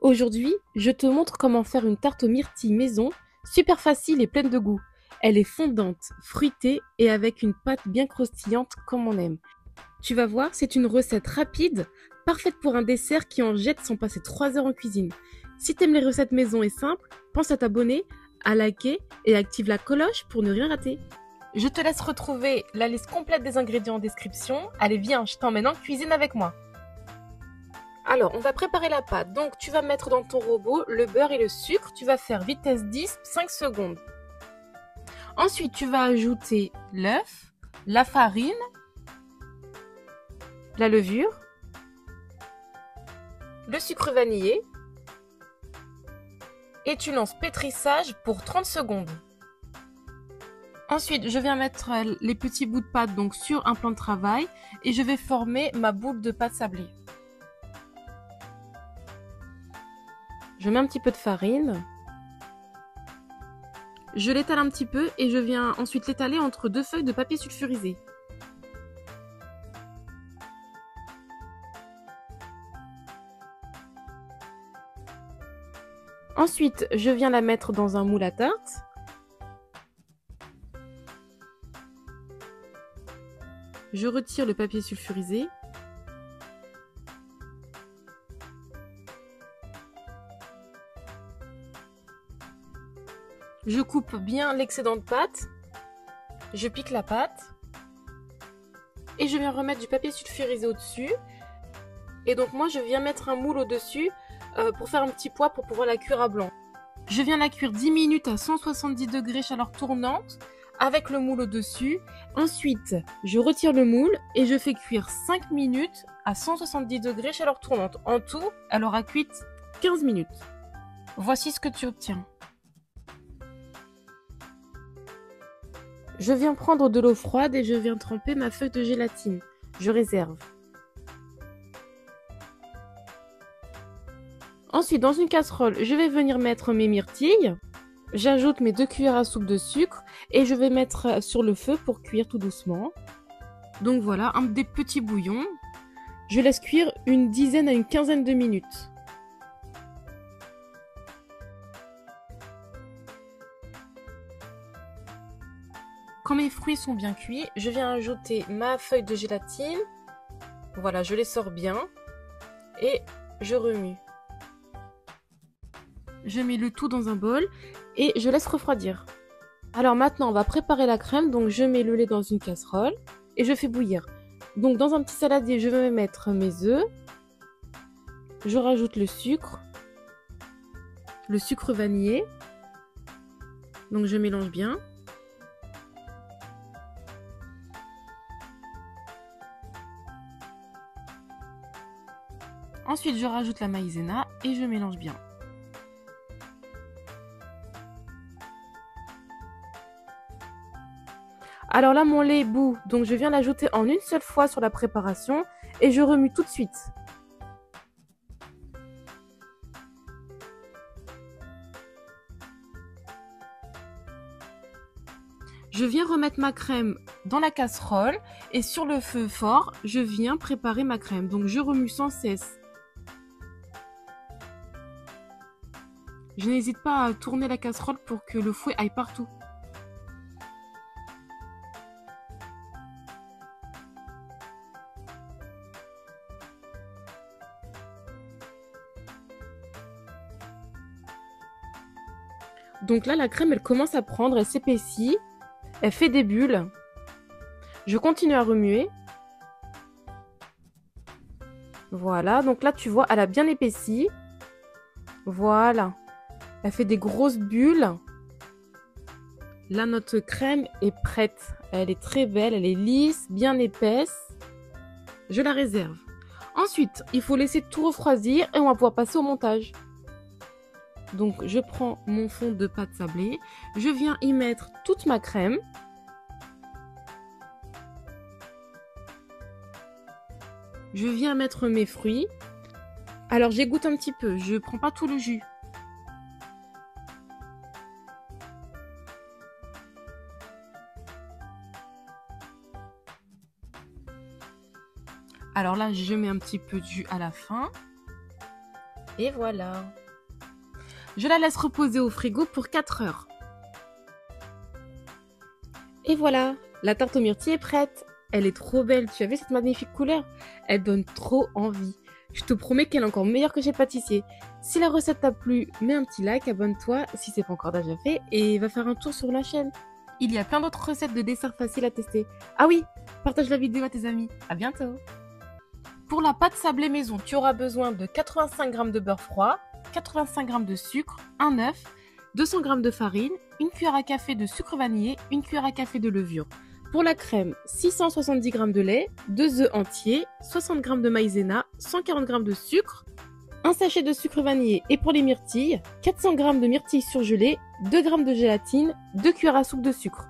Aujourd'hui, je te montre comment faire une tarte aux myrtilles maison, super facile et pleine de goût. Elle est fondante, fruitée et avec une pâte bien croustillante comme on aime. Tu vas voir, c'est une recette rapide, parfaite pour un dessert qui en jette sans passer 3 heures en cuisine. Si t'aimes les recettes maison et simples, pense à t'abonner, à liker et active la cloche pour ne rien rater. Je te laisse retrouver la liste complète des ingrédients en description. Allez viens, je t'emmène en cuisine avec moi. Alors, on va préparer la pâte. Donc, tu vas mettre dans ton robot le beurre et le sucre. Tu vas faire vitesse 10, 5 secondes. Ensuite, tu vas ajouter l'œuf, la farine, la levure, le sucre vanillé et tu lances pétrissage pour 30 secondes. Ensuite, je viens mettre les petits bouts de pâte donc sur un plan de travail et je vais former ma boule de pâte sablée. Je mets un petit peu de farine. Je l'étale un petit peu et je viens ensuite l'étaler entre 2 feuilles de papier sulfurisé. Ensuite, je viens la mettre dans un moule à tarte. Je retire le papier sulfurisé. Je coupe bien l'excédent de pâte. Je pique la pâte. Et je viens remettre du papier sulfurisé au-dessus. Et donc moi, je viens mettre un moule au-dessus pour faire un petit poids pour pouvoir la cuire à blanc. Je viens la cuire 10 minutes à 170 degrés chaleur tournante avec le moule au-dessus. Ensuite, je retire le moule et je fais cuire 5 minutes à 170 degrés chaleur tournante. En tout, elle aura cuit 15 minutes. Voici ce que tu obtiens. Je viens prendre de l'eau froide et je viens tremper ma feuille de gélatine. Je réserve. Ensuite, dans une casserole, je vais venir mettre mes myrtilles. J'ajoute mes 2 cuillères à soupe de sucre et je vais mettre sur le feu pour cuire tout doucement. Donc voilà, des petits bouillons. Je laisse cuire une dizaine à une quinzaine de minutes. Quand mes fruits sont bien cuits, je viens ajouter ma feuille de gélatine. Voilà, je les sors bien et je remue. Je mets le tout dans un bol et je laisse refroidir. Alors maintenant, on va préparer la crème. Donc je mets le lait dans une casserole et je fais bouillir. Donc dans un petit saladier, je vais mettre mes œufs. Je rajoute le sucre vanillé. Donc je mélange bien. Ensuite, je rajoute la maïzena et je mélange bien. Alors là, mon lait bout, donc je viens l'ajouter en une seule fois sur la préparation et je remue tout de suite. Je viens remettre ma crème dans la casserole et sur le feu fort, je viens préparer ma crème. Donc je remue sans cesse. Je n'hésite pas à tourner la casserole pour que le fouet aille partout. Donc là, la crème, elle commence à prendre, elle s'épaissit, elle fait des bulles. Je continue à remuer. Voilà, donc là, tu vois, elle a bien épaissi. Voilà. Elle fait des grosses bulles. Là, notre crème est prête. Elle est très belle, elle est lisse, bien épaisse. Je la réserve. Ensuite, il faut laisser tout refroidir et on va pouvoir passer au montage. Donc, je prends mon fond de pâte sablée. Je viens y mettre toute ma crème. Je viens mettre mes fruits. Alors, j'égoutte un petit peu. Je ne prends pas tout le jus. Alors là, je mets un petit peu de jus à la fin. Et voilà. Je la laisse reposer au frigo pour 4 heures. Et voilà, la tarte aux myrtilles est prête. Elle est trop belle, tu as vu cette magnifique couleur? Elle donne trop envie. Je te promets qu'elle est encore meilleure que chez le pâtissier. Si la recette t'a plu, mets un petit like, abonne-toi si c'est pas encore déjà fait et va faire un tour sur la chaîne. Il y a plein d'autres recettes de desserts faciles à tester. Ah oui, partage la vidéo à tes amis. À bientôt. Pour la pâte sablée maison, tu auras besoin de 85 g de beurre froid, 85 g de sucre, un œuf, 200 g de farine, une cuillère à café de sucre vanillé, une cuillère à café de levure. Pour la crème, 670 g de lait, 2 œufs entiers, 60 g de maïzena, 140 g de sucre, un sachet de sucre vanillé. Et pour les myrtilles, 400 g de myrtilles surgelées, 2 g de gélatine, 2 cuillères à soupe de sucre.